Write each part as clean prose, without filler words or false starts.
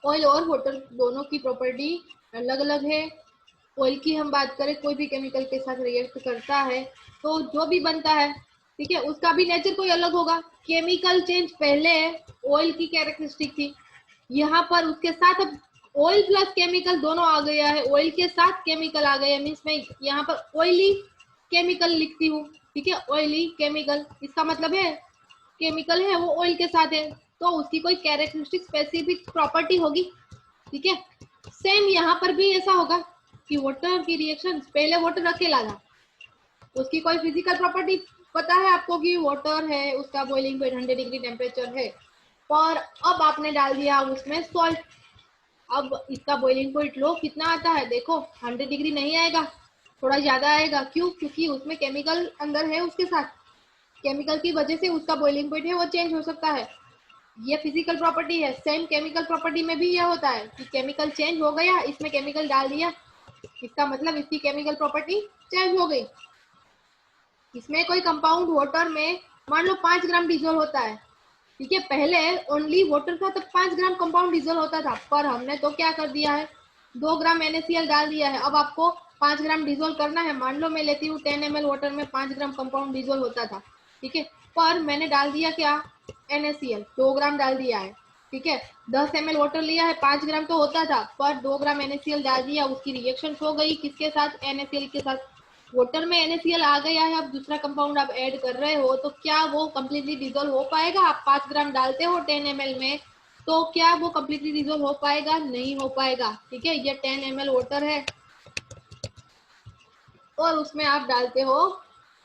Oil और water दोनों की प्रॉपर्टी अलग अलग है। ऑयल की हम बात करें, कोई भी केमिकल के साथ रिएक्ट करता है तो जो भी बनता है, ठीक है, उसका भी नेचर कोई अलग होगा। केमिकल चेंज पहले ऑयल की कैरेक्टरिस्टिक थी, यहाँ पर उसके साथ अब ऑयल प्लस केमिकल दोनों आ गया है, ऑयल के साथ केमिकल आ गया, मीन्स मैं यहाँ पर ऑयली केमिकल लिखती हूँ, ठीक है, ऑयली केमिकल, इसका मतलब है केमिकल है वो ऑयल के साथ है तो उसकी कोई कैरेक्टरिस्टिक स्पेसिफिक प्रॉपर्टी होगी, ठीक है। सेम यहाँ पर भी ऐसा होगा कि वाटर की रिएक्शन, पहले वाटर अकेला था, उसकी कोई फिजिकल प्रॉपर्टी पता है आपको कि वाटर है, उसका बॉइलिंग पॉइंट 100 डिग्री टेम्परेचर है, और अब आपने डाल दिया उसमें सॉल्ट। अब इसका बॉइलिंग पॉइंट लो कितना आता है, देखो 100 डिग्री नहीं आएगा, थोड़ा ज्यादा आएगा। क्यों? क्योंकि उसमें केमिकल अंदर है, उसके साथ केमिकल की वजह से उसका बॉइलिंग पॉइंट है वो चेंज हो सकता है। ये फिजिकल प्रॉपर्टी है। सेम केमिकल प्रॉपर्टी में भी ये होता है कि केमिकल चेंज हो गया, इसमें केमिकल डाल दिया, इसका मतलब इसकी केमिकल प्रॉपर्टी चेंज हो गई। इसमें कोई कंपाउंड वाटर में मान लो 5 ग्राम डीजल होता है, ठीक है, पहले ओनली वाटर था तो 5 ग्राम कंपाउंड डीजल होता था, पर हमने तो क्या कर दिया है, 2 ग्राम NaCl डाल दिया है। अब आपको 5 ग्राम डीजल करना है, मान लो मैं लेती हूँ 10 ml वाटर में 5 ग्राम कंपाउंड डीजल होता था, ठीक है, पर मैंने डाल दिया क्या, NaCl 2 ग्राम डाल दिया है, ठीक है। 10 ml वाटर लिया है, 5 ग्राम तो होता था, पर 2 ग्राम NaCl डाल दिया, उसकी रिएक्शन हो गई किसके साथ, NaCl के साथ। वाटर में NaCl आ गया है, अब दूसरा कंपाउंड आप ऐड कर रहे हो तो क्या वो कम्प्लीटली डिजोल्व हो पाएगा? आप 5 ग्राम डालते हो 10 ml में, तो क्या वो कम्प्लीटली डिजोल्व हो पाएगा? नहीं हो पाएगा, ठीक है। ये 10 ml वाटर है और उसमें आप डालते हो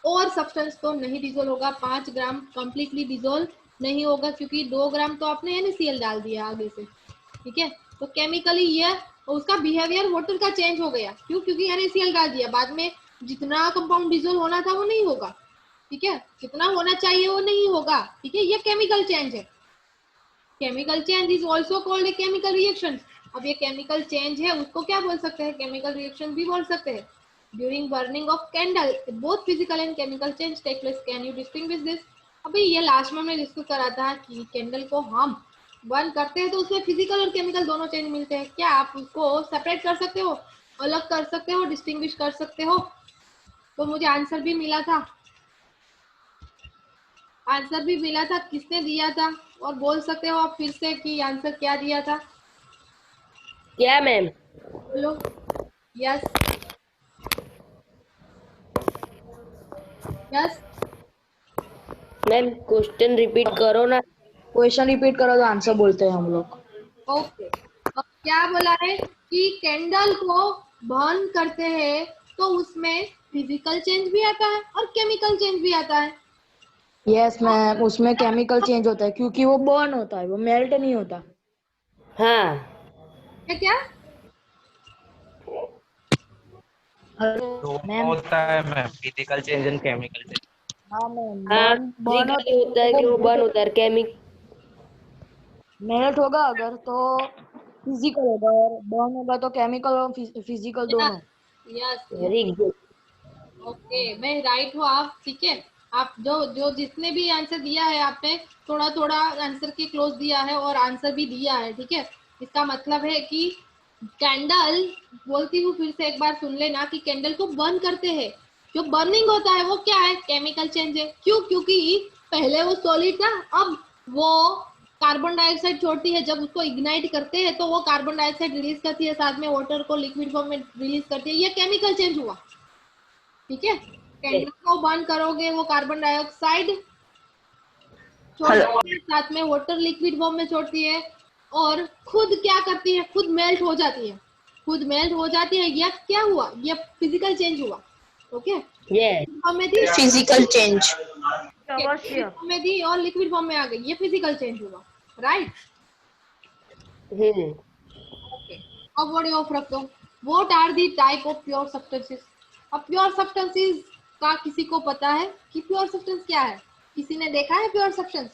और सब्सटेंस, तो नहीं डिजोल्व होगा, 5 ग्राम कम्प्लीटली डिजोल्व नहीं होगा क्योंकि 2 ग्राम तो आपने NaCl डाल दिया आगे से, ठीक है। तो केमिकली ये उसका बिहेवियर वाटर का चेंज हो गया। क्यों? क्योंकि NaCl डाल दिया, बाद में जितना कंपाउंड डिजोल्व होना था वो नहीं होगा, ठीक है, जितना होना चाहिए वो नहीं होगा, ठीक है। ये केमिकल चेंज है। Chemical change is also called a chemical reaction. अब ये केमिकल चेंज है, उसको क्या बोल सकते हैं, केमिकल रिएक्शन भी बोल सकते हैं। During burning of candle both physical and chemical change take place. Can you distinguish this? अभी ये लास्ट में हमने डिस्कस करा था कि कैंडल को हम बर्न करते हैं तो उसमें फिजिकल और केमिकल दोनों चेंज मिलते हैं। क्या आप उसको सेपरेट कर सकते हो, अलग कर सकते हो, डिस्टिंग्विश कर सकते हो? तो मुझे आंसर भी मिला था, आंसर भी मिला था, किसने दिया था? और बोल सकते हो आप फिर से कि आंसर क्या दिया था? क्या मैम? बोलो। Yes yes. Ma'am question repeat करो ना। क्वेश्चन रिपीट करो तो आंसर बोलते हैं हम लोग। ओके, अब क्या बोला है कि कैंडल को बर्न करते हैं तो उसमें फिजिकल चेंज भी आता है और केमिकल चेंज भी आता है। यस मैम, उसमें केमिकल चेंज होता है क्योंकि वो बर्न होता है, वो मेल्ट नहीं होता। हाँ क्या क्या? दोनों मैम, होता है ma'am, physical change and chemical change. हाँ मैम, हाँ, बर्न बर्न फिजिकली होता है कि वो बर्न होता है, मेल्ट होगा अगर तो फिजिकल होगा, और बर्न होगा तो केमिकल और फिजिकल दोनों। Yes yes. Very good. Okay, मैं राइट हूँ आप, ठीक है। आप जो जो जिसने भी आंसर दिया है आपने थोड़ा थोड़ा आंसर के क्लोज दिया है और आंसर भी दिया है, ठीक है। इसका मतलब है कि कैंडल, बोलती हूँ फिर से एक बार सुन लेना, कि कैंडल को बर्न करते हैं, जो बर्निंग होता है वो क्या है, केमिकल चेंज है। क्यों? क्योंकि पहले वो सॉलिड था, अब वो कार्बन डाइऑक्साइड छोड़ती है, जब उसको इग्नाइट करते हैं तो वो कार्बन डाइऑक्साइड रिलीज करती है, साथ में वाटर को लिक्विड फॉर्म में रिलीज करती है, ये केमिकल चेंज हुआ, ठीक है। कैंडल को बर्न करोगे वो कार्बन डाइऑक्साइड छोड़ती है, साथ में वाटर लिक्विड फॉर्म में छोड़ती है, और खुद क्या करती है, खुद मेल्ट हो जाती है, खुद मेल्ट हो जाती है। ये क्या हुआ, ये फिजिकल चेंज हुआ, ओके। यस। फॉर्म में थी, फिजिकल चेंज। फॉर्म में थी और लिक्विड फॉर्म में आ गई, ये फिजिकल चेंज हुआ, राइट। हम्म। ओके, अब वर्ड ऑफ रख दो। What are the type of pure substances? अब प्योर सब्सटेंसेस का किसी को पता है कि प्योर सब्सटेंस क्या है? किसी ने देखा है प्योर सब्सटेंस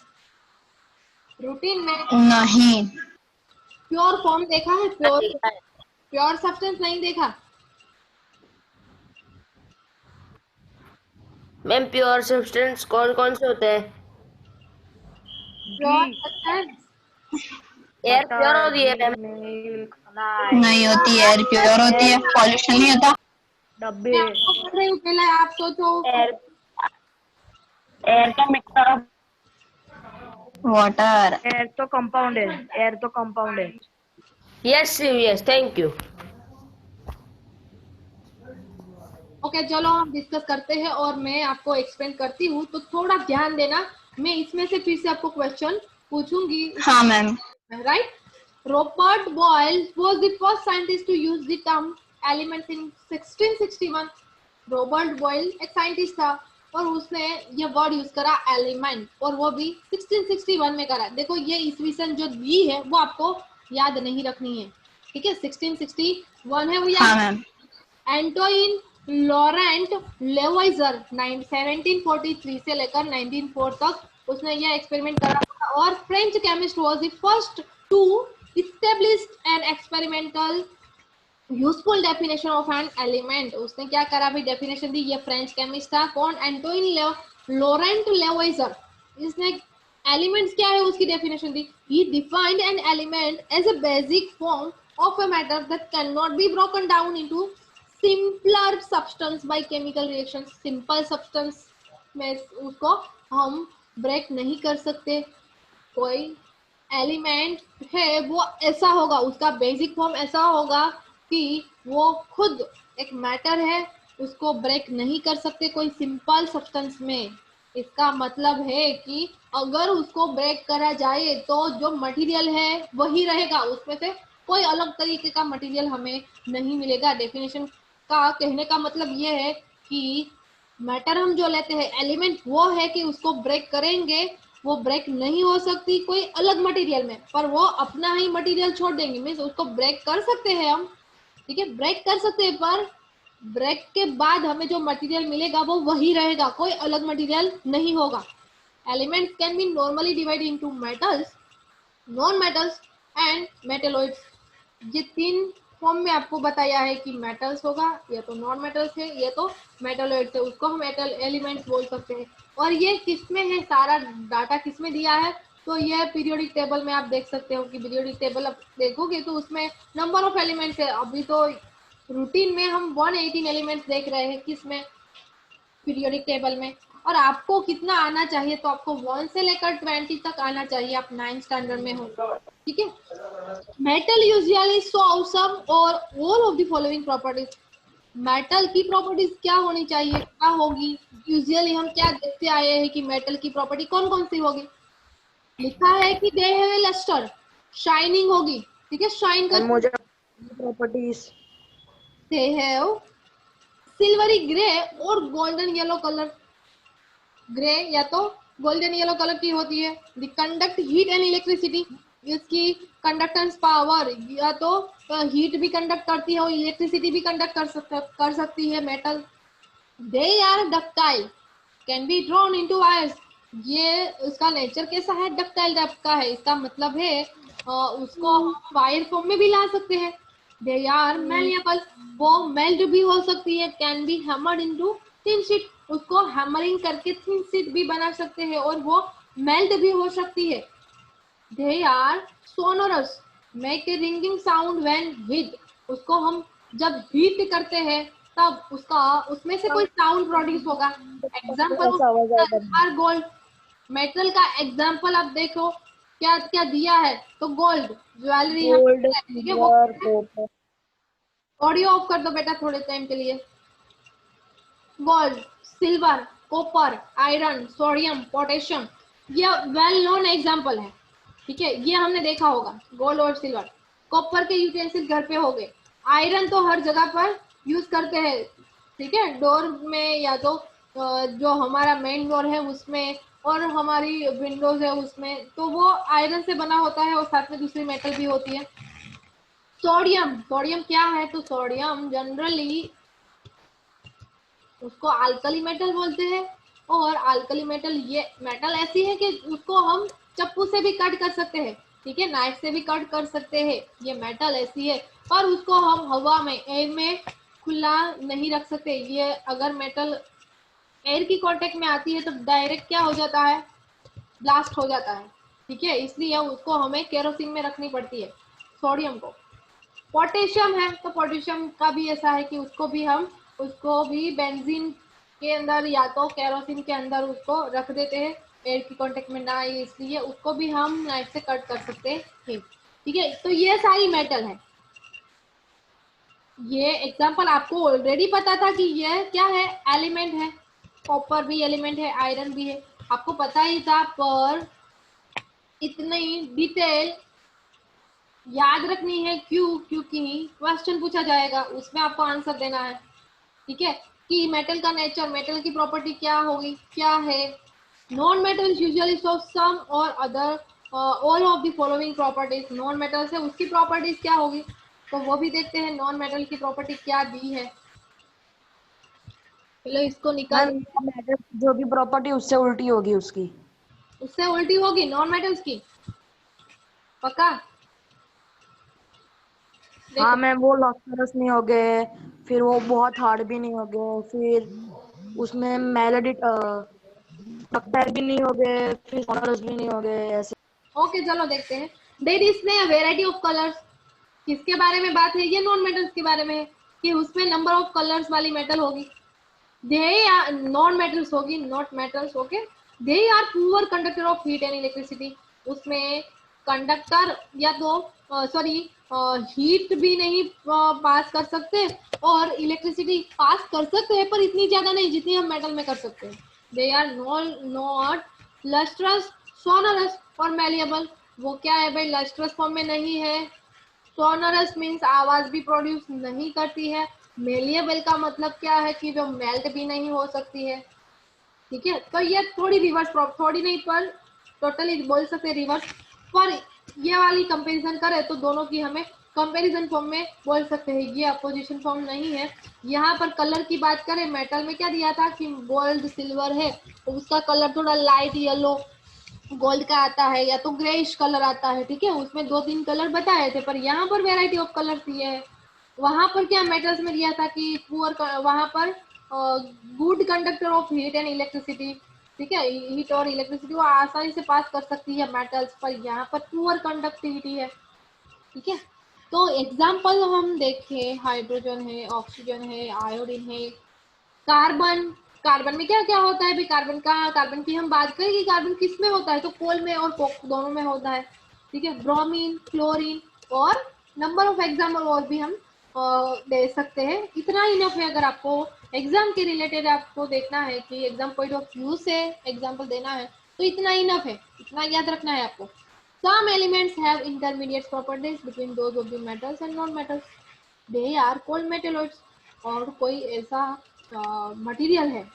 रूटीन में? नहीं। प्योर फॉर्म देखा है? प्योर सब्सटेंस नहीं देखा? मैम प्योर सब्सटेंस कौन कौन से होते हैं? प्योर सब्सटेंस एयर प्योर होती है मैम। नहीं होती है, एयर प्योर होती है, पॉल्यूशन नहीं होता। डब्बे मैं आपको बोल रही हूँ, पहले आप सोचो। एयर का मिक्सर ऑफ वाटर। एयर तो कंपाउंड है, एयर तो कंपाउंड है। Yes yes, thank you. Okay चलो हम डिस्कस करते हैं और मैं आपको एक्सप्लेन करती हूँ, तो थोड़ा ध्यान देना। मैं इसमें से फिर से आपको क्वेश्चन पूछूंगी। हाँ ma'am. Right, Robert Boyle was the first scientist to use the term elements in 1661। Robert Boyle एक साइंटिस्ट था और उसने ये वर्ड यूज करा एलिमेंट, और वो भी 1661 में करा। देखो ये ईस्वी सन जो दी है वो आपको याद नहीं रखनी है, ठीक है। 1661 है वो याद। हाँ मैम। एंटोइन लॉरेंट लेवाइजर 1743 से लेकर 1904 तक उसने यह एक्सपेरिमेंट करा था। और French chemist was the first to establish an experimental useful definition of an element. उसने क्या करा भाई, डेफिनेशन दी। ये फ्रेंच केमिस्ट था, कौन? Antoine Laurent Lavoisier. इसने एलिमेंट्स क्या है उसकी डेफिनेशन दी। He defined an element as a basic form of a matter that can not be broken down into simpler substance by chemical reaction. Simple substance में उसको हम ब्रेक नहीं कर सकते। कोई एलिमेंट है वो ऐसा होगा, उसका बेसिक फॉर्म ऐसा होगा कि वो खुद एक मैटर है, उसको ब्रेक नहीं कर सकते कोई सिंपल सब्सटेंस में। इसका मतलब है कि अगर उसको ब्रेक करा जाए तो जो मटेरियल है वही रहेगा, उसमें से कोई अलग तरीके का मटेरियल हमें नहीं मिलेगा। डेफिनेशन का कहने का मतलब ये है कि मैटर हम जो लेते हैं एलिमेंट, वो है कि उसको ब्रेक करेंगे, वो ब्रेक नहीं हो सकती कोई अलग मटेरियल में, पर वो अपना ही मटेरियल छोड़ देंगे। मीन्स उसको ब्रेक कर सकते हैं हम, ठीक है, ब्रेक कर सकते हैं, पर ब्रेक के बाद हमें जो मटेरियल मिलेगा वो वही रहेगा, कोई अलग मटेरियल नहीं होगा। Elements can be normally divide into metals, non metals and metalloids. ये तीन फॉर्म में आपको बताया है कि मेटल्स होगा, या तो नॉन मेटल्स है, या तो मेटेलॉइड्स है, उसको हम मेटल एलिमेंट्स बोल सकते हैं। और ये किसमें है, सारा डाटा किसमें दिया है, तो ये पीरियोडिक टेबल में आप देख सकते हो कि पीरियोडिक टेबल आप देखोगे तो उसमें नंबर ऑफ एलिमेंट्स है। अभी तो रूटीन में हम 118 एलिमेंट्स देख रहे हैं किसमें, पीरियोडिक टेबल में। और आपको कितना आना चाहिए, तो आपको 1 से लेकर 20 तक आना चाहिए, आप 9th स्टैंडर्ड में हो, ठीक है। मेटल यूजुअली शो सम और all of the following properties. Metal की प्रॉपर्टीज क्या होनी चाहिए, क्या होगी? यूजुअली हम क्या देखते आए हैं कि मेटल की प्रॉपर्टी कौन कौन सी होगी। लिखा है कि they have a lustre, shining होगी, ठीक है, शाइन कर। मुझे properties they have silvery grey और गोल्डन येलो कलर। ग्रे या तो गोल्डन येलो कलर की होती है। The conduct heat and electricity, इसकी कंडक्टेंस पावर, या तो हीट भी कंडक्ट करती है और इलेक्ट्रिसिटी भी कंडक्ट कर सकती है metal. They are ductile, can be drawn into wires. ये उसका नेचर कैसा है, डक्टाइल टाइप का है। इसका मतलब है उसको वायर फॉर्म में भी ला सकते हैं। दे आर मेलिएबल, वो मेल्ट भी हो सकती है। Can be hammered into thin sheet, उसको हैमरिंग करके थिन शीट भी बना सकते हैं और वो मेल्ट भी हो सकती है। They are sonorous, make a ringing sound when hit, उसको हम जब हीट करते हैं तब उसका उसमें से कोई साउंड प्रोड्यूस होगा। एग्जाम्पल आर गोल्ड, मेटल का एग्जाम्पल आप देखो क्या क्या दिया है, तो गोल्ड ज्वेलरी, गोल्ड ठीक है। वो सिल्वर कॉपर। ऑडियो ऑफ कर दो बेटा थोड़े टाइम के लिए। Gold, silver, copper, iron, sodium, potassium, ये वेल नोन एग्जाम्पल है, ठीक है, ये हमने देखा होगा। गोल्ड और सिल्वर, कॉपर के यूटेंसिल घर पे हो गए। आयरन तो हर जगह पर यूज करते हैं, ठीक है, डोर में, या तो जो हमारा मेन डोर है उसमें, और हमारी विंडोज है उसमें, तो वो आयरन से बना होता है और साथ में दूसरी मेटल भी होती है। सोडियम, सोडियम क्या है, तो सोडियम जनरली उसको अल्कली मेटल बोलते हैं। और अल्कली मेटल, ये मेटल ऐसी है कि उसको हम चप्पू से भी कट कर सकते हैं, ठीक है, नाइफ से भी कट कर सकते हैं। ये मेटल ऐसी है, पर उसको हम हवा में, एयर में खुला नहीं रख सकते। ये अगर मेटल एयर की कांटेक्ट में आती है तो डायरेक्ट क्या हो जाता है, ब्लास्ट हो जाता है, ठीक है, इसलिए उसको हमें केरोसिन में रखनी पड़ती है सोडियम को। पोटेशियम है तो पोटेशियम का भी ऐसा है कि उसको भी बेंजीन के अंदर या तो केरोसिन के अंदर उसको रख देते हैं, एयर की कांटेक्ट में ना आए, इसलिए उसको भी हम नाइफ से कट कर सकते हैं। ठीक है, तो ये सारी मेटल है। ये एग्जांपल आपको ऑलरेडी पता था कि ये क्या है, एलिमेंट है। कॉपर भी एलिमेंट है, आयरन भी है, आपको पता ही था, पर इतनी डिटेल याद रखनी है क्यों, क्योंकि क्वेश्चन पूछा जाएगा, उसमें आपको आंसर देना है। ठीक है, कि मेटल का नेचर, मेटल की प्रॉपर्टी क्या होगी, क्या है। Non metal usually show some or other all of the following properties. Non metal से उसकी प्रॉपर्टीज क्या होगी, तो वो भी देखते हैं नॉन मेटल की प्रॉपर्टी क्या दी है। चलो इसको निकाल, मैम मेटल जो भी प्रॉपर्टी उससे उल्टी होगी उसकी। उससे उल्टी होगी नॉन मेटल्स की, पक्का। देखो, हाँ मैम, वो लॉस्टरस नहीं हो गए, फिर वो बहुत हार्ड भी नहीं हो गए, फिर उसमें मेलेडी टक्टाइल भी नहीं हो गए, फिर सोनरस भी नहीं हो गए, ऐसे। ओके चलो देखते हैं। There is variety of colours, किसके बारे में बात है, ये नॉन मेटल्स के बारे में है, कि उसमें नंबर ऑफ कलर्स वाली मेटल होगी। दे आर नॉन मेटल्स होगी, not metals. Okay, they are poor conductor of heat and electricity. उसमें कंडक्टर या तो सॉरी हीट भी नहीं पास कर सकते, और इलेक्ट्रिसिटी पास कर सकते हैं पर इतनी ज्यादा नहीं जितनी हम मेटल में कर सकते हैं। They are not lustrous, sonorous और मैलिएबल। वो क्या है भाई, लस्ट्रस फॉर्म में नहीं है। सोनरस मीन्स आवाज भी प्रोड्यूस नहीं करती है। मेलिएबल का मतलब क्या है कि जो मेल्ट भी नहीं हो सकती है। ठीक है, तो ये थोड़ी रिवर्स, थोड़ी नहीं पर टोटली बोल सकते रिवर्स। पर ये वाली कंपैरिजन करें तो दोनों की हमें कंपैरिजन फॉर्म में बोल सकते हैं, ये अपोजिशन फॉर्म नहीं है। यहाँ पर कलर की बात करें, मेटल में क्या दिया था कि गोल्ड सिल्वर है तो उसका कलर थोड़ा लाइट येलो गोल्ड का आता है, या तो ग्रेइश कलर आता है। ठीक है, उसमें 2-3 कलर बताए थे, पर यहाँ पर वेराइटी ऑफ कलर दिए है। वहां पर क्या मेटल्स में दिया था कि पुअर, वहां पर good conductor of heat and electricity. ठीक है, हीट और इलेक्ट्रिसिटी वो आसानी से पास कर सकती है मेटल्स, पर यहाँ पर पुअर कंडक्टिविटी है। ठीक है, तो एग्जाम्पल हम देखें, हाइड्रोजन है, ऑक्सीजन है, आयोडीन है, कार्बन। कार्बन में क्या क्या होता है भी, कार्बन की हम बात करें कि कार्बन किस में होता है, तो कोल में और कोक दोनों में होता है। ठीक है, ब्रोमीन, क्लोरीन, और नंबर ऑफ एग्जाम्पल और भी हम दे सकते हैं। इतना इनफ है। अगर आपको एग्जाम के रिलेटेड आपको देखना है कि एग्जाम पॉइंट ऑफ व्यू से एग्जाम्पल देना है, तो इतना इनफ है, इतना याद रखना है आपको। Some elements have intermediate properties between those of the metals and non-metals. They are called metalloids. और कोई ऐसा मटेरियल है,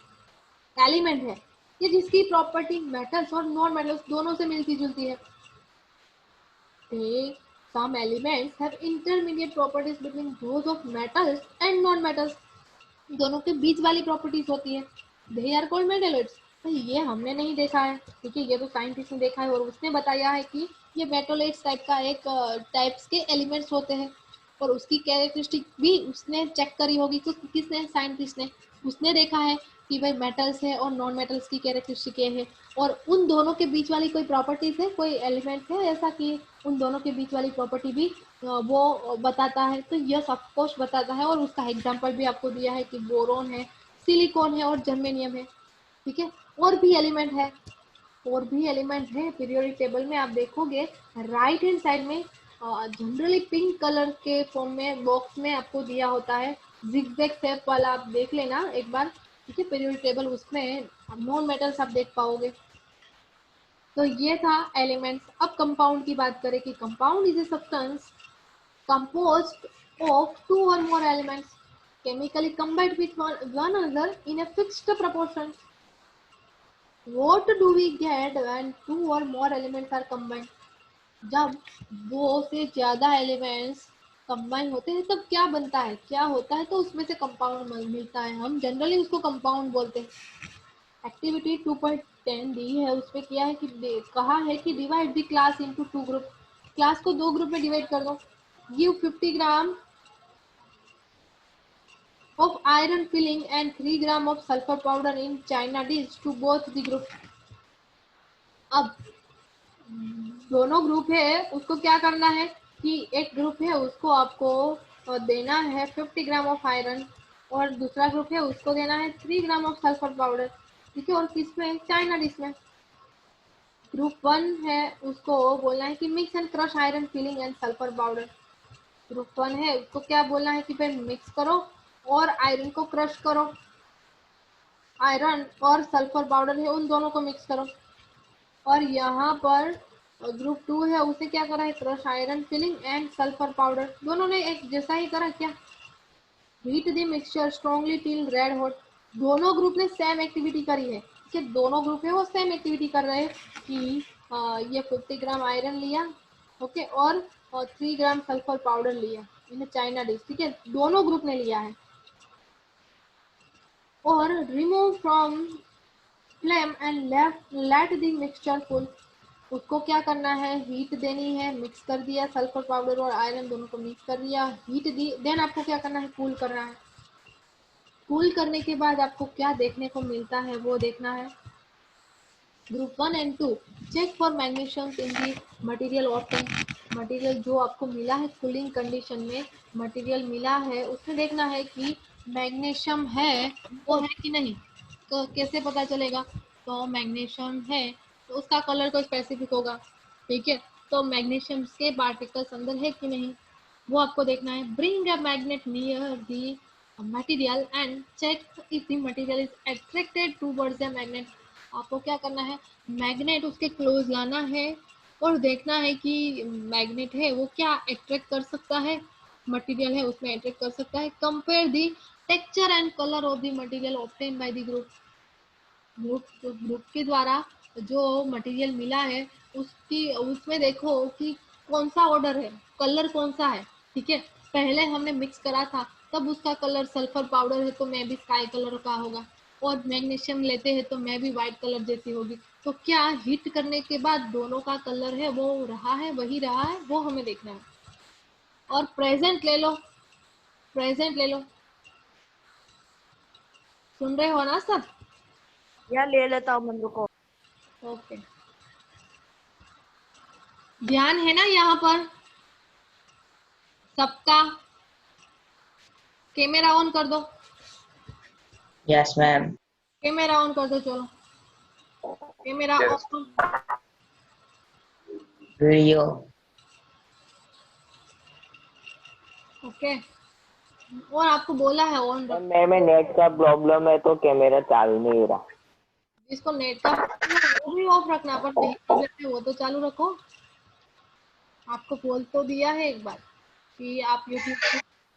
एलिमेंट है, कि जिसकी प्रॉपर्टी मेटल्स और नॉन मेटल्स दोनों से मिलती जुलती है। Some elements have intermediate properties between those of metals and non-metals. दोनों के बीच वाली प्रॉपर्टीज होती है, दे आर कॉल्ड मेटलॉइड्स। तो ये हमने नहीं देखा है, ठीक है, ये तो साइंटिस्ट ने देखा है और उसने बताया है कि ये मेटलॉइड्स टाइप का एक टाइप्स के एलिमेंट्स होते हैं, और उसकी कैरेक्टरिस्टिक भी उसने चेक करी होगी। तो किसने, साइंटिस्ट ने, उसने देखा है कि भाई मेटल्स है और नॉन मेटल्स की कैरेक्टरिस्टिक ये है, और उन दोनों के बीच वाली कोई प्रॉपर्टीज है, कोई एलिमेंट है ऐसा कि उन दोनों के बीच वाली प्रॉपर्टी भी वो बताता है। तो यह सब कुछ बताता है, और उसका एग्जाम्पल भी आपको दिया है कि बोरोन है, सिलिकॉन है और जर्मेनियम है। ठीक है, और भी एलिमेंट है, और भी एलिमेंट है पीरियोडिक टेबल में। आप देखोगे राइट हैंड साइड में जनरली पिंक कलर के फॉर्म में बॉक्स में आपको दिया होता है, जिगजैग शेप वाला, आप देख लेना एक बार। ठीक है, पीरियोडिक टेबल, उसमें नॉन मेटल्स आप देख पाओगे। तो ये था एलिमेंट्स। अब कंपाउंड की बात करें कि compound is a substance composed of two or more elements chemically combined with one another in a fixed proportion. What do we get when two or more elements are combined? जब दो से ज्यादा elements combine होते हैं तब क्या बनता है, क्या होता है, तो उसमें से कंपाउंड मिलता है। हम जनरली उसको कंपाउंड बोलते हैं। एक्टिविटी 2.10 दी है, उसमें किया है कि कहा है कि divide the class into 2 group. Class को 2 ग्रुप में डिवाइड कर दो। Give 50 gram of iron filling and 3 gram of sulfur powder in china dish to both the group. अब दोनों ग्रुप है उसको क्या करना है कि एक ग्रुप है उसको आपको देना है 50 ग्राम ऑफ आयरन, और दूसरा ग्रुप है उसको देना है 3 ग्राम ऑफ सल्फर पाउडर। ठीक है, और किसमें, चाइना डिश में। ग्रुप 1 है उसको बोलना है कि mix and crush iron filling and sulphur powder. Group 1 है उसको क्या बोलना है कि भाई मिक्स करो और आयरन को क्रश करो, आयरन और सल्फर पाउडर है उन दोनों को मिक्स करो। और यहाँ पर ग्रुप 2 है उसे क्या करा है, crush iron filling and sulphur powder, दोनों ने एक जैसा ही करा क्या, heat the mixture strongly till red hot. दोनों ग्रुप ने सेम एक्टिविटी करी है कि दोनों ग्रुप है वो सेम एक्टिविटी कर रहे हैं कि ये 50 ग्राम आयरन लिया, ओके, और 3 ग्राम सल्फर पाउडर लिया इन चाइना डिश। ठीक है, दोनों ग्रुप ने लिया है। और remove from flame and let the mixture cool. उसको क्या करना है, हीट देनी है, मिक्स कर दिया सल्फर पाउडर और आयरन दोनों को मिक्स कर दिया, हीट दी, देन आपको क्या करना है, कूल करना है। कूल करने के बाद आपको क्या देखने को मिलता है वो देखना है। Group 1 and 2 check for magnesium in the material option. Material जो आपको मिला है कूलिंग कंडीशन में मटेरियल मिला है उसमें देखना है कि मैग्नीशियम है वो है कि नहीं। तो कैसे पता चलेगा, तो मैग्नीशियम है तो उसका कलर तो स्पेसिफिक होगा। ठीक है, तो मैग्नीशियम के पार्टिकल्स अंदर है कि नहीं वो आपको देखना है। Bring a magnet near the material and check if the material is attracted towards the magnet. आपको क्या करना है, मैग्नेट उसके क्लोज लाना है और देखना है कि मैग्नेट है वो क्या अट्रैक्ट कर सकता है, मटेरियल है उसमें अट्रैक्ट कर सकता है। Compare the texture and colour of the material obtain by the group. Group के द्वारा जो मटेरियल मिला है उसकी उसमें देखो कि कौन सा ऑर्डर है, कलर कौन सा है। ठीक है, पहले हमने मिक्स करा था तब उसका कलर सल्फर पाउडर है तो मैं भी स्काई कलर का होगा, और मैग्नीशियम लेते हैं तो मैं भी व्हाइट कलर जैसी होगी। तो क्या हीट करने के बाद दोनों का कलर है वो रहा है, वही रहा है, वो हमें देखना है। और प्रेजेंट ले लो, प्रेजेंट ले लो, सुन रहे हो ना सब? या ले लेता हूँ मन को। ओके, ध्यान है ना यहाँ पर सबका? कैमरा ऑन कर दो, Yes, ma'am. कैमरा ऑन कर दो, चलो कैमरा ऑन। Video. ओके, और आपको बोला है ऑन रखो। मैम नेट का प्रॉब्लम है तो कैमरा चालू नहीं रहा। जिसको नेट का प्रॉब्लम है वो भी ऑफ रखना, पर नहीं प्रॉब्लम है वो तो चालू रखो। आपको बोल तो दिया है एक बार कि आप यूट्यूब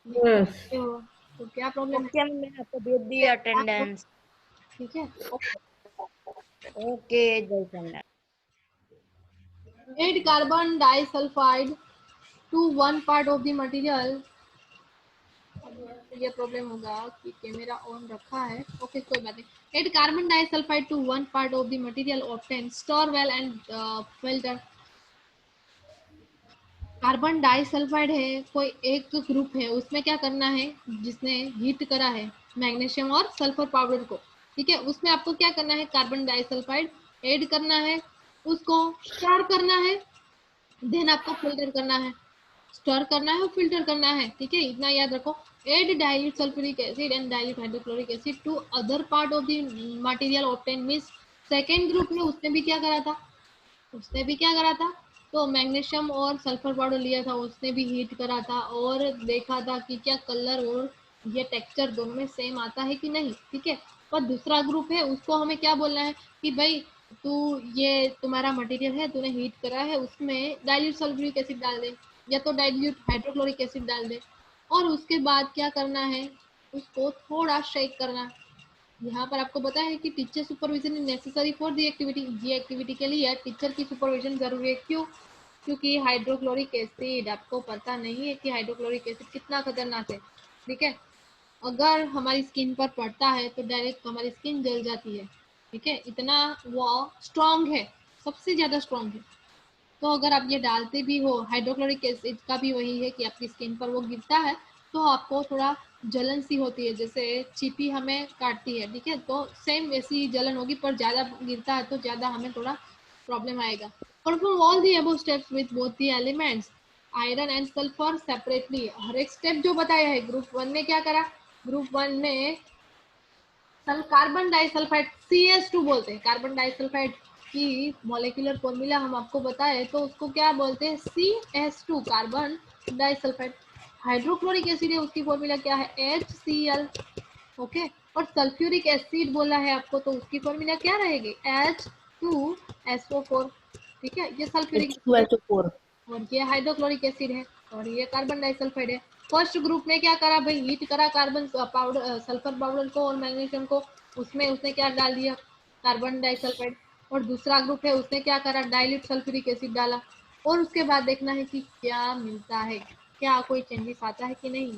पे हो तो क्या प्रॉब्लम है। ओके मैंने आपको भेज दी अटेंडेंस। ठीक है, okay Jai Chanda. Add carbon disulphide to one part of the material. ये प्रॉब्लम होगा कि कैमरा ऑन रखा है, ओके कोई बात नहीं। Add carbon disulphide to one part of the material obtain store well and filter. Carbon disulphide है कोई एक ग्रुप है उसमें क्या करना है, जिसने हीट करा है मैग्नीशियम और सल्फर पाउडर को। ठीक है, उसमें आपको क्या करना है, कार्बन डाइसल्फाइड ऐड करना है, उसको स्टर करना है, देन आपको फिल्टर करना है। स्टर करना है और फिल्टर करना है। ठीक है, इतना याद रखो। Add dilute sulphuric acid and dilute hydrochloric acid to other part of the material obtain. Means second group में उसने भी क्या करा था, उसने भी क्या करा था, तो मैग्नीशियम और सल्फर पाउडर लिया था, उसने भी हीट करा था और देखा था कि क्या कलर और ये टेक्सचर दोनों में सेम आता है कि नहीं। ठीक है, पर दूसरा ग्रुप है उसको हमें क्या बोलना है कि भाई तू ये तुम्हारा मटेरियल है तूने हीट करा है उसमें डाइल्यूट सल्फ्यूरिक एसिड डाल दे या तो डाइल्यूट हाइड्रोक्लोरिक एसिड डाल दे, और उसके बाद क्या करना है, उसको थोड़ा शेक करना। यहाँ पर आपको पता है कि teacher supervision is necessary for the activity. ये एक्टिविटी के लिए टीचर की सुपरविजन जरूरी है। क्यों? क्योंकि हाइड्रोक्लोरिक एसिड आपको पता नहीं है कि हाइड्रोक्लोरिक एसिड कितना खतरनाक है। ठीक है, अगर हमारी स्किन पर पड़ता है तो डायरेक्ट हमारी स्किन जल जाती है। ठीक है, इतना वो स्ट्रॉन्ग है, सबसे ज्यादा स्ट्रॉन्ग है। तो अगर आप ये डालते भी हो, हाइड्रोक्लोरिक एसिड का भी वही है कि आपकी स्किन पर वो गिरता है तो आपको थोड़ा जलन सी होती है, जैसे चींटी हमें काटती है। ठीक है, तो सेम वैसी जलन होगी, पर ज़्यादा गिरता है तो ज़्यादा हमें थोड़ा प्रॉब्लम आएगा। Perform all the above steps with both the elements iron and sulphur separately. हर एक स्टेप जो बताया है ग्रुप 1 ने क्या करा, ग्रुप 1 ने कार्बन डाइसल्फाइड CS2 बोलते हैं, कार्बन डाइसल्फाइड की मॉलिक्यूलर फॉर्मूला हम आपको बताए तो उसको क्या बोलते हैं, CS2 carbon disulphide. Hydrochloric acid है, उसकी फॉर्मूला क्या है, HCl। ओके, और सल्फ्यूरिक एसिड बोला है आपको तो उसकी फॉर्मूला क्या रहेगी, H2SO4। ठीक है, ये सल्फ्यूरिक H2SO4 और ये हाइड्रोक्लोरिक एसिड है और ये कार्बन डाइसल्फाइड है। फर्स्ट ग्रुप ने क्या करा भाई, हीट करा कार्बन पाउडर सल्फर पाउडर को और मैग्नीशियम को, उसमें उसने क्या डाल दिया, कार्बन डाइसल्फाइड। और दूसरा ग्रुप है उसने क्या करा, डाइल्यूट सल्फ्यूरिक एसिड डाला और उसके बाद देखना है कि क्या मिलता है, क्या कोई चेंजेस आता है कि नहीं।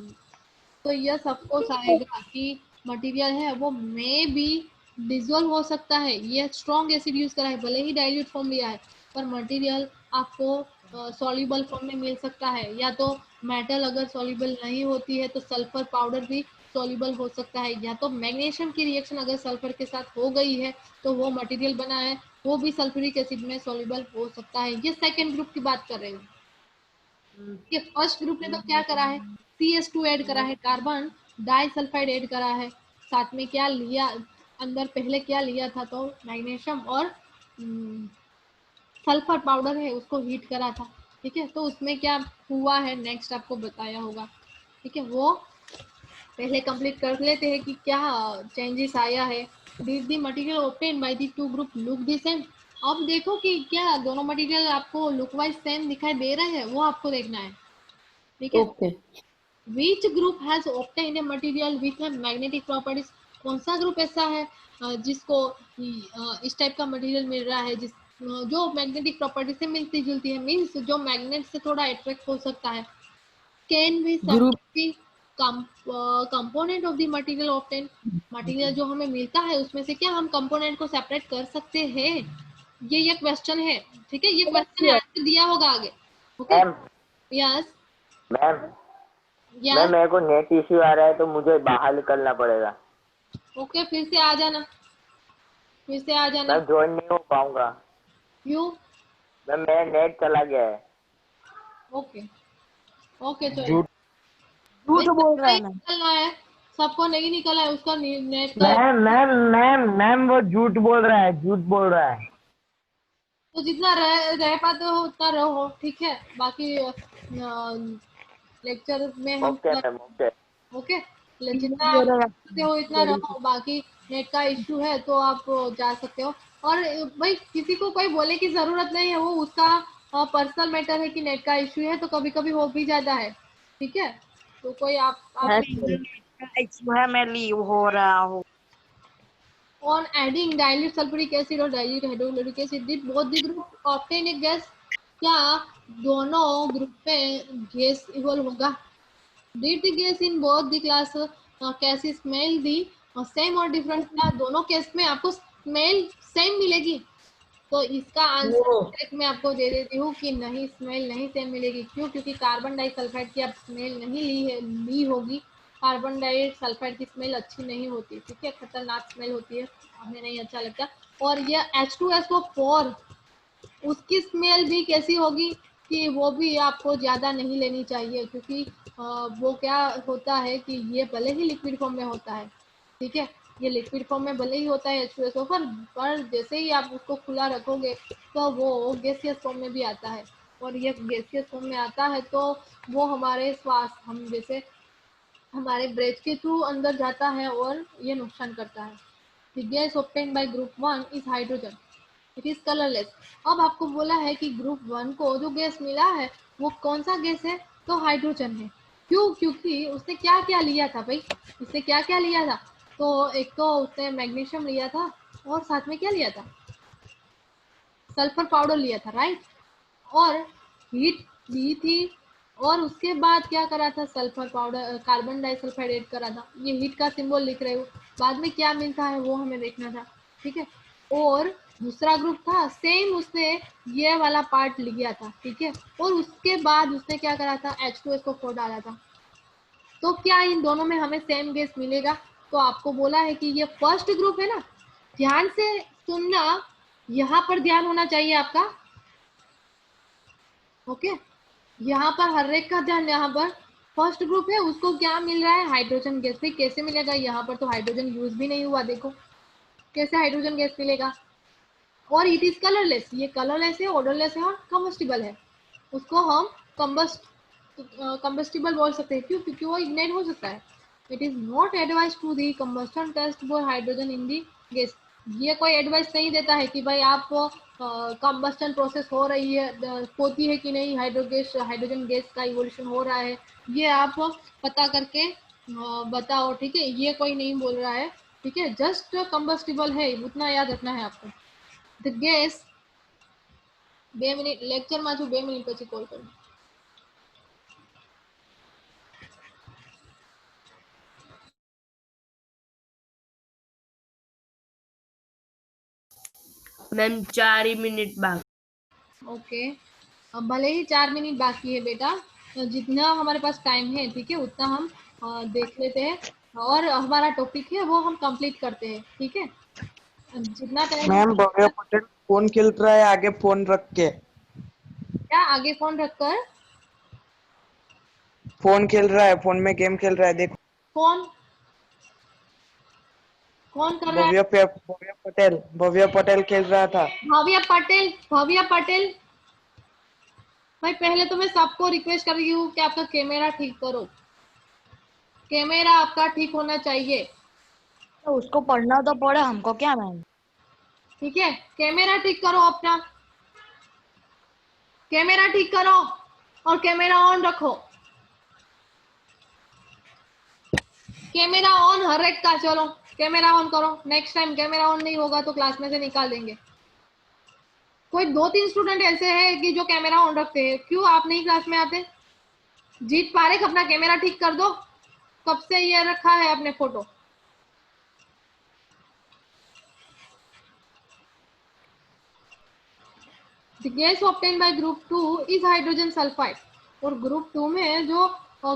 तो यह सबको आएगा कि मटेरियल है वो मे बी डिजोल्व हो सकता है, ये स्ट्रॉन्ग एसिड यूज करा है भले ही डाइल्यूट फॉर्म लिया है, पर मटेरियल आपको सॉल्युबल फॉर्म में मिल सकता है। या तो मेटल अगर सॉल्युबल नहीं होती है तो सल्फर पाउडर भी सॉल्युबल हो सकता है, या तो मैग्नीशियम की रिएक्शन अगर सल्फर के साथ हो गई है तो वो मटेरियल बना है वो भी सल्फ्यूरिक एसिड में सॉल्युबल हो सकता है। ये सेकेंड ग्रुप की बात कर रहे हो। ये फर्स्ट ग्रुप ने तो क्या करा है, CS2 ऐड करा है, कार्बन डाइसल्फाइड ऐड करा है, साथ में क्या लिया अंदर, पहले क्या लिया था तो मैग्नीशियम और सल्फर पाउडर है उसको हीट करा था। ठीक है, तो उसमें क्या हुआ है नेक्स्ट आपको बताया होगा। ठीक है, वो पहले कंप्लीट कर लेते हैं कि क्या चेंजेस आया है। Did the material obtain by the two group look the same. अब देखो कि क्या दोनों मटेरियल आपको लुक वाइज सेम दिखाई दे रहे हैं, वो आपको देखना है। ठीक है, okay which group has obtained a material with magnetic properties. कौन सा ग्रुप ऐसा है जिसको इस टाइप का मटेरियल मिल रहा है जिस जो मैग्नेटिक प्रॉपर्टी से मिलती जुलती है, मीन्स जो मैग्नेट से थोड़ा अट्रैक्ट हो सकता है। Can we group separate component of the material obtain. Material जो हमें मिलता है उसमें से क्या हम कंपोनेंट को सेपरेट कर सकते हैं, ये क्वेश्चन है। ठीक है, ये क्वेश्चन आंसर दिया होगा आगे। Okay, ma'am yes ma'am yes, मेरे को नेट इश्यू आ रहा है तो मुझे बाहर निकलना पड़ेगा। ओके, फिर से आ जाना, फिर से आ जाना। मैं ज्वाइन नहीं हो पाऊंगा यू मैम, मेरा नेट चला गया है। ओके, ओके चलो, झूठ बोल रहा है ना निकलना है, सबको नहीं निकला है उसका नेट का। मैम वो झूठ बोल रहा है, झूठ बोल रहा है। तो जितना रह पाते हो उतना रहो, ठीक है, बाकी लेक्चर में हम ओके मैम, ओके। ओके, जितना आप सकते हो इतना रहो, बाकी नेट का इश्यू है तो आप जा सकते हो। और भाई किसी को कोई बोले की जरूरत नहीं है, वो उसका पर्सनल मैटर है कि नेट का इश्यू है तो कभी कभी हो भी जाता है। ठीक है, तो कोई आप इश्यू है, मैं लीव हो रहा हूँ। on adding dilute sulfuric acid और dilute hydrochloric acid did both the group obtain a gas। क्या दोनों ग्रुप में गैस इवॉल्व होगा। did the gas in both the class gases smell the same और different। क्या दोनों केस में आपको स्मेल सेम मिलेगी, तो इसका आंसर मैं आपको दे देती हूँ कि नहीं, स्मेल नहीं सेम मिलेगी। क्यों, क्योंकि कार्बन डाइसल्फाइड की आप स्मेल नहीं ली होगी। कार्बन डाइसल्फाइड की स्मेल अच्छी नहीं होती, ठीक है, खतरनाक स्मेल होती है, हमें नहीं अच्छा लगता। और ये H2SO4 उसकी स्मेल भी कैसी होगी कि वो भी आपको ज़्यादा नहीं लेनी चाहिए, क्योंकि वो क्या होता है कि ये भले ही लिक्विड फॉर्म में होता है, ठीक है, ये लिक्विड फॉर्म में भले ही होता है H2SO, पर जैसे ही आप उसको खुला रखोगे तो वो गैसियस फॉर्म में भी आता है, और ये गैसियस फॉर्म में आता है तो वो हमारे श्वास, हम जैसे हमारे ब्रेथ के थ्रू अंदर जाता है और ये नुकसान करता है। The gas obtained by group 1 is hydrogen. It is colorless। अब आपको बोला है कि ग्रुप 1 को जो गैस मिला है वो कौन सा गैस है, तो हाइड्रोजन है। क्यों, क्योंकि उसने क्या क्या लिया था भाई, उसने क्या क्या लिया था, तो एक तो उसने मैग्नीशियम लिया था और साथ में क्या लिया था, सल्फर पाउडर लिया था, राइट, और हीट ली थी, और उसके बाद क्या करा था, sulphur powder carbon disulphide add करा था। ये हीट का सिंबल लिख रहे हो, बाद में क्या मिलता है वो हमें देखना था। ठीक है, और दूसरा ग्रुप था सेम, उसने ये वाला पार्ट लिया था, ठीक है, और उसके बाद उसने क्या करा था, H2SO4 डाला था। तो क्या इन दोनों में हमें सेम गैस मिलेगा, तो आपको बोला है कि ये फर्स्ट ग्रुप है ना, ध्यान से सुनना, यहाँ पर ध्यान होना चाहिए आपका। ओके, यहाँ पर हर एक का ध्यान, यहाँ पर फर्स्ट ग्रुप है उसको क्या मिल रहा है, हाइड्रोजन गैस। भाई कैसे मिलेगा, यहाँ पर तो हाइड्रोजन यूज भी नहीं हुआ, देखो कैसे हाइड्रोजन गैस मिलेगा। और इट इज कलरलेस, ये कलरलेस है, ऑर्डरलेस है और कंबस्टिबल है। उसको हम कंबस्टिबल बोल सकते हैं, क्यों, क्योंकि वो इग्नाइट हो सकता है। It is not advise to the combustion test for hydrogen in the gas. ये कोई एडवाइस नहीं देता है कि भाई आप कंबस्टन प्रोसेस हो रही है, होती है कि नहीं, हाइड्रोजन गैस का इवोल्यूशन हो रहा है, ये आप पता करके बताओ, ठीक है। ये कोई नहीं बोल रहा है, ठीक है, जस्ट कंबस्टिबल है, उतना याद रखना है आपको। द गैस 2 મિનિટ લેક્ચરમાં છું, 2 મિનિટ પછી કોલ કરું। मैम 4 ही मिनट बाकी। ओके, अब भले ही 4 मिनट बाकी है बेटा, तो जितना हमारे पास टाइम है, ठीक है, उतना हम देख लेते हैं और हमारा टॉपिक है वो हम कंप्लीट करते हैं, ठीक है। जितना टाइम मैम भव्य पटेल फोन खेल रहा है, आगे फोन रख के। क्या आगे फोन रखकर फोन खेल रहा है, फोन में गेम खेल रहा है, देखो। कौन कौन कर रहा है? भव्य पटेल खेल रहा था। भव्य पटेल, भव्य पटेल। भाई पहले तो मैं सबको रिक्वेस्ट कर रही हूँ कि आपका कैमरा ठीक करो, कैमरा आपका ठीक होना चाहिए, तो उसको पढ़ना तो पड़े, हमको क्या मैम। ठीक है। कैमरा ठीक करो अपना, कैमरा ठीक करो और कैमरा ऑन रखो, कैमरा ऑन हर एक का। चलो कैमरा ऑन करो, नेक्स्ट टाइम कैमरा ऑन नहीं होगा तो क्लास में से निकाल देंगे। कोई 2-3 स्टूडेंट ऐसे हैं कि जो कैमरा ऑन रखते हैं, क्यों आप नहीं क्लास में आते? जीत पारेख अपना कैमरा ठीक कर दो, कब से ये रखा है अपने photo. The gas obtained by group 2 is hydrogen sulfide, और ग्रुप 2 में जो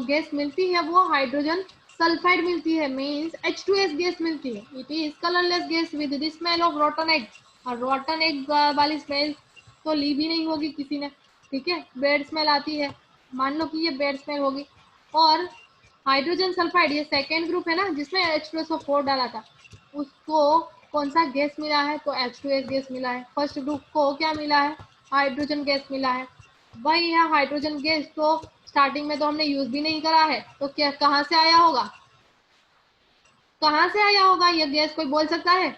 गैस मिलती है वो हाइड्रोजन सल्फाइड मिलती है, मींस H2S गैस मिलती है। It is colourless gas with the smell of रॉटन egg, और रॉटन एग वाली स्मेल तो ली भी नहीं होगी किसी ने, ठीक है, बैड स्मेल आती है, मान लो कि ये बैड स्मेल होगी। और हाइड्रोजन सल्फाइड ये सेकेंड ग्रुप है ना, जिसमें H2SO4 डाला था, उसको कौन सा गैस मिला है, तो H2S गैस मिला है। फर्स्ट ग्रुप को क्या मिला है, हाइड्रोजन गैस मिला है। भाई यहाँ हाइड्रोजन गैस तो स्टार्टिंग में तो हमने यूज भी नहीं करा है, तो क्या कहाँ से आया होगा, कहाँ से आया होगा ये गैस, कोई बोल सकता है?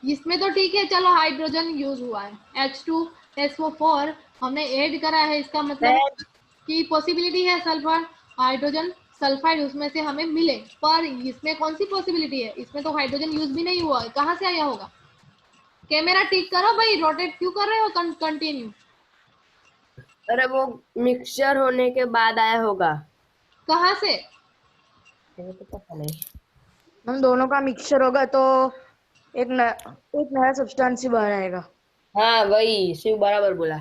इसमें तो ठीक है, चलो हाइड्रोजन यूज हुआ है, H2SO4 हमने ऐड करा है, इसका मतलब कि पॉसिबिलिटी है सल्फर हाइड्रोजन सल्फाइड उसमें से हमें मिले, पर इसमें कौन सी पॉसिबिलिटी है, इसमें तो हाइड्रोजन यूज भी नहीं हुआ है, कहाँ से आया होगा? कैमरा ठीक करो भाई, रोटेट क्यों कर रहे हो कंटिन्यू? अरे वो मिक्सचर होने के बाद आया होगा। कहाँ से? मुझे तो पता नहीं। हम दोनों का मिक्सचर होगा तो एक नया सब्सटेंस ही बाहर आएगा। हाँ वही शिव बराबर बोला।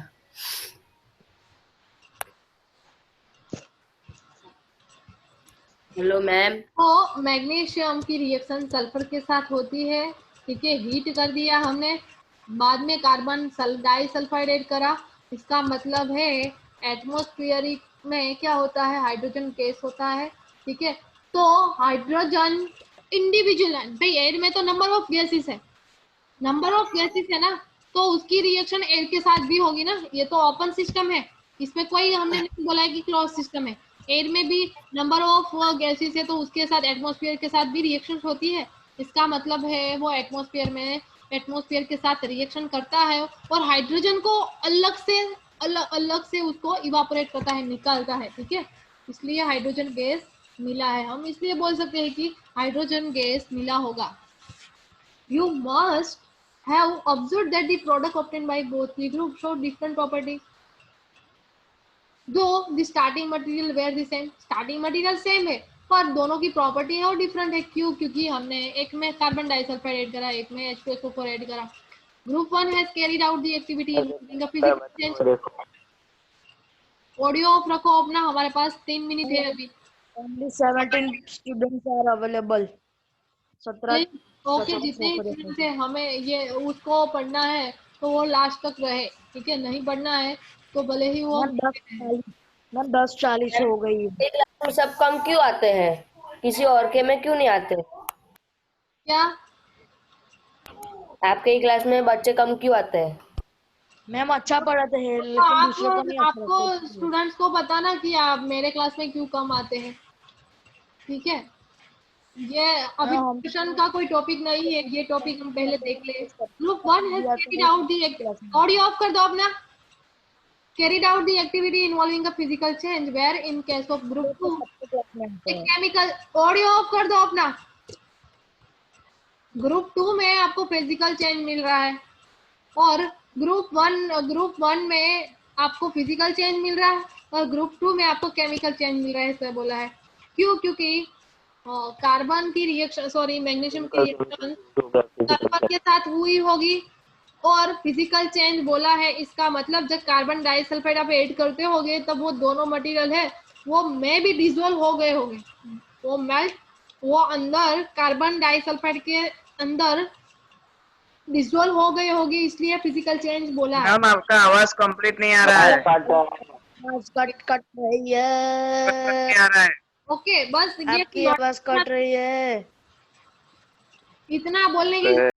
Hello ma'am. तो मैग्नीशियम की रिएक्शन सल्फर के साथ होती है, ठीक है, हीट कर दिया हमने, बाद में कार्बन डाई सल्फाइड ऐड करा, इसका मतलब है एटमॉस्फेरिक में क्या होता है, हाइड्रोजन गैस होता है, ठीक है। तो हाइड्रोजन इंडिविजुअल, भाई एयर में तो नंबर ऑफ गैसेस है, नंबर ऑफ गैसेस है ना, तो उसकी रिएक्शन एयर के साथ भी होगी ना, ये तो ओपन सिस्टम है, इसमें कोई हमने नहीं बोला है कि क्लोज सिस्टम है। एयर में भी नंबर ऑफ गैसेस है, तो उसके साथ एटमॉस्फेयर के साथ भी रिएक्शन होती है, इसका मतलब है वो एटमॉस्फेयर के साथ रिएक्शन करता है और हाइड्रोजन को अलग से उसको इवापोरेट करता है, निकालता है, ठीक है। इसलिए हाइड्रोजन गैस मिला है, हम इसलिए बोल सकते हैं कि हाइड्रोजन गैस मिला होगा। You must have observed that the product obtained by both the groups showed different properties. Though the starting material were the same, starting material same है, पर दोनों की प्रॉपर्टी है और डिफरेंट है, क्यों, क्योंकि हमने एक में कार्बन डाइसल्फाइड ऐड करा, एक में H2SO4 ऐड करा। Group 1 has carried out the activity including a physical change। Audio of रखो अपना, हमारे पास 3 मिनट है अभी। Only 17 students are available. 17 okay, जितने स्टूडेंट है हमें ये उसको पढ़ना है तो वो लास्ट तक रहे, ठीक है। नहीं पढ़ना है तो भले ही वो मैम 10:40 हो गई। एक क्लास में सब कम क्यों आते हैं, किसी और के में क्यों नहीं आते? क्या आपके क्लास में बच्चे कम क्यों आते हैं? मैम अच्छा पढ़ाते हैं तो लेकिन दूसरे को नहीं अच्छा आपको लगता। स्टूडेंट्स को बताना कि आप मेरे क्लास में क्यों कम आते हैं, ठीक है। ये अभी हम ट्यूशन का कोई टॉपिक नहीं है, ये टॉपिक हम पहले देख ले। ग्रुप 1 हैज दिया carried तो out the ऑडियो ऑफ कर दो अपना। carried out the activity involving a physical change where in case of group 2 एक केमिकल, ऑडियो ऑफ कर दो अपना। ग्रुप 2 में आपको फिजिकल चेंज मिल रहा है और ग्रुप वन में आपको फिजिकल चेंज मिल रहा है और ग्रुप 2 में आपको केमिकल चेंज मिल रहा है, ऐसा बोला है। क्यों? क्योंकि कार्बन की रिएक्शन, सॉरी मैग्नीशियम की रिएक्शन सल्फर के साथ हुई होगी और फिजिकल चेंज बोला है। इसका मतलब जब कार्बन डाइसल्फाइड आप ऐड करते होगे तब वो दोनों मटेरियल है वो में भी डिसॉल्व हो गए होंगे, वो मेल्ट, वो अंदर कार्बन डाइसल्फाइड के अंदर डिसॉल्व हो गए होगी, इसलिए फिजिकल चेंज बोला है। मैम आपका आवाज कंप्लीट नहीं आ रहा है। कट कट रही है। नहीं आ रहा है। ओके, बस ये आपकी आवाज कट रही है। इतना बोलने की